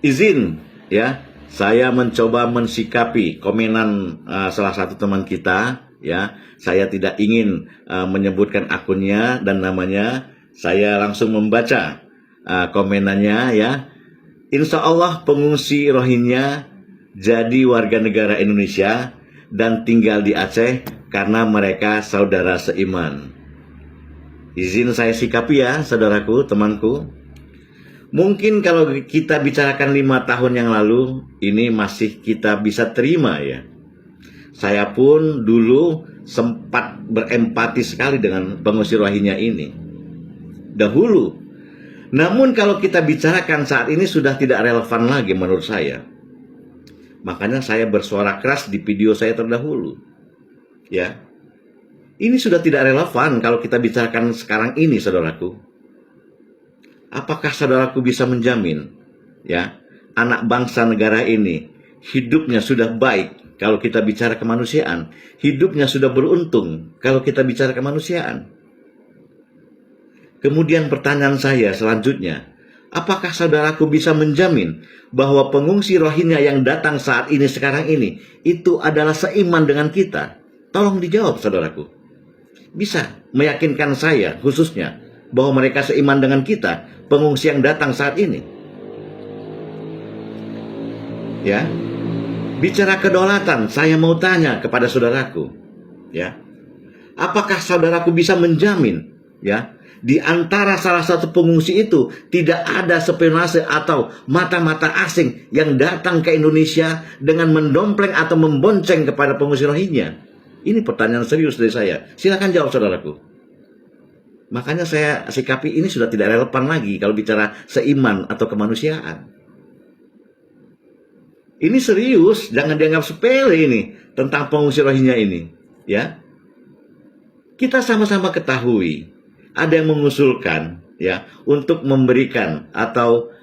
Izin ya, saya mencoba mensikapi komenan salah satu teman kita ya. Saya tidak ingin menyebutkan akunnya dan namanya. Saya langsung membaca komenannya ya. Insya Allah pengungsi Rohingya jadi warga negara Indonesia dan tinggal di Aceh karena mereka saudara seiman. Izin saya sikapi ya, saudaraku, temanku. Mungkin kalau kita bicarakan 5 tahun yang lalu, ini masih kita bisa terima ya. Saya pun dulu sempat berempati sekali dengan pengungsi Rohingya ini dahulu. Namun kalau kita bicarakan saat ini sudah tidak relevan lagi menurut saya. Makanya saya bersuara keras di video saya terdahulu. Ya. Ini sudah tidak relevan kalau kita bicarakan sekarang ini, saudaraku. Apakah saudaraku bisa menjamin ya, anak bangsa negara ini hidupnya sudah baik kalau kita bicara kemanusiaan, hidupnya sudah beruntung kalau kita bicara kemanusiaan? Kemudian pertanyaan saya selanjutnya, apakah saudaraku bisa menjamin bahwa pengungsi Rohingya yang datang saat ini sekarang ini itu adalah seiman dengan kita? Tolong dijawab, saudaraku. Bisa meyakinkan saya khususnya bahwa mereka seiman dengan kita, pengungsi yang datang saat ini? Ya, bicara kedaulatan, saya mau tanya kepada saudaraku, ya, apakah saudaraku bisa menjamin, ya, di antara salah satu pengungsi itu tidak ada spionase atau mata-mata asing yang datang ke Indonesia dengan mendompleng atau membonceng kepada pengungsi Rohingya? Ini pertanyaan serius dari saya. Silakan jawab, saudaraku. Makanya saya sikapi ini sudah tidak relevan lagi kalau bicara seiman atau kemanusiaan. Ini serius, jangan dianggap sepele ini tentang pengungsi Rohingya ini, ya. Kita sama-sama ketahui ada yang mengusulkan ya untuk memberikan atau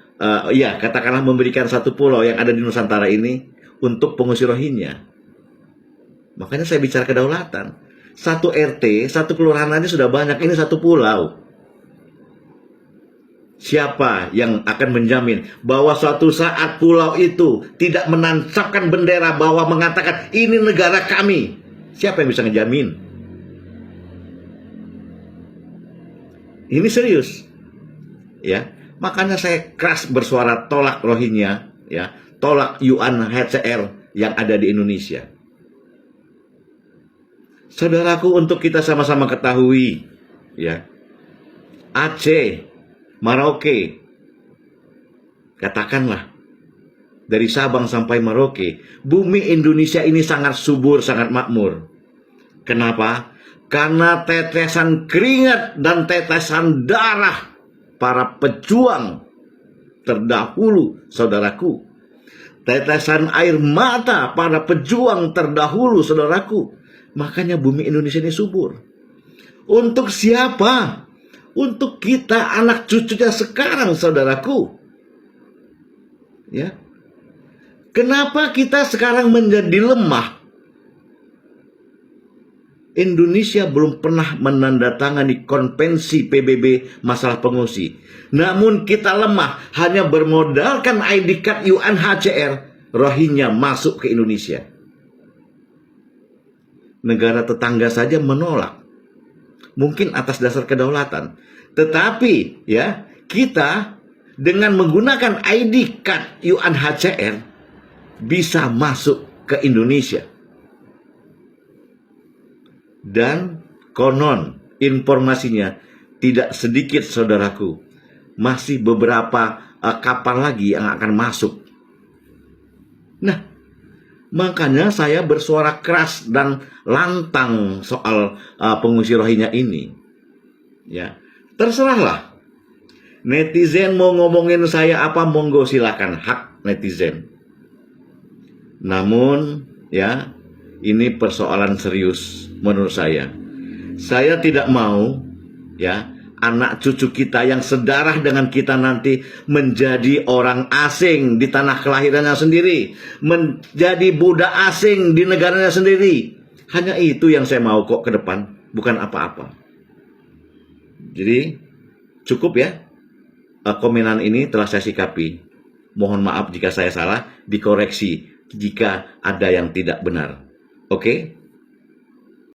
ya katakanlah memberikan satu pulau yang ada di Nusantara ini untuk pengungsi Rohingya. Makanya saya bicara kedaulatan. Satu RT, satu kelurahan aja sudah banyak, ini satu pulau. Siapa yang akan menjamin bahwa suatu saat pulau itu tidak menancapkan bendera bahwa mengatakan ini negara kami? Siapa yang bisa ngejamin? Ini serius. Ya, makanya saya keras bersuara tolak Rohingya, ya, tolak UNHCR yang ada di Indonesia. Saudaraku, untuk kita sama-sama ketahui, ya, Aceh, Merauke, katakanlah dari Sabang sampai Merauke, bumi Indonesia ini sangat subur, sangat makmur. Kenapa? Karena tetesan keringat dan tetesan darah para pejuang terdahulu, saudaraku. Tetesan air mata para pejuang terdahulu, saudaraku. Makanya bumi Indonesia ini subur. Untuk siapa? Untuk kita, anak cucunya sekarang, saudaraku. Ya. Kenapa kita sekarang menjadi lemah? Indonesia belum pernah menandatangani konvensi PBB masalah pengungsi. Namun kita lemah hanya bermodalkan ID card UNHCR, Rohingya masuk ke Indonesia. Negara tetangga saja menolak. Mungkin atas dasar kedaulatan. Tetapi ya, kita dengan menggunakan ID card UNHCR bisa masuk ke Indonesia. Dan konon informasinya tidak sedikit, saudaraku, masih beberapa kapal lagi yang akan masuk. Nah, makanya saya bersuara keras dan lantang soal pengungsi Rohingya ini. Ya, terserahlah. Netizen mau ngomongin saya apa, monggo silakan, hak netizen. Namun, ya, ini persoalan serius menurut saya. Saya tidak mau, ya, anak cucu kita yang sedarah dengan kita nanti menjadi orang asing di tanah kelahirannya sendiri, menjadi budak asing di negaranya sendiri. Hanya itu yang saya mau kok ke depan, bukan apa-apa. Jadi cukup ya, komenan ini telah saya sikapi. Mohon maaf jika saya salah, dikoreksi jika ada yang tidak benar. Oke?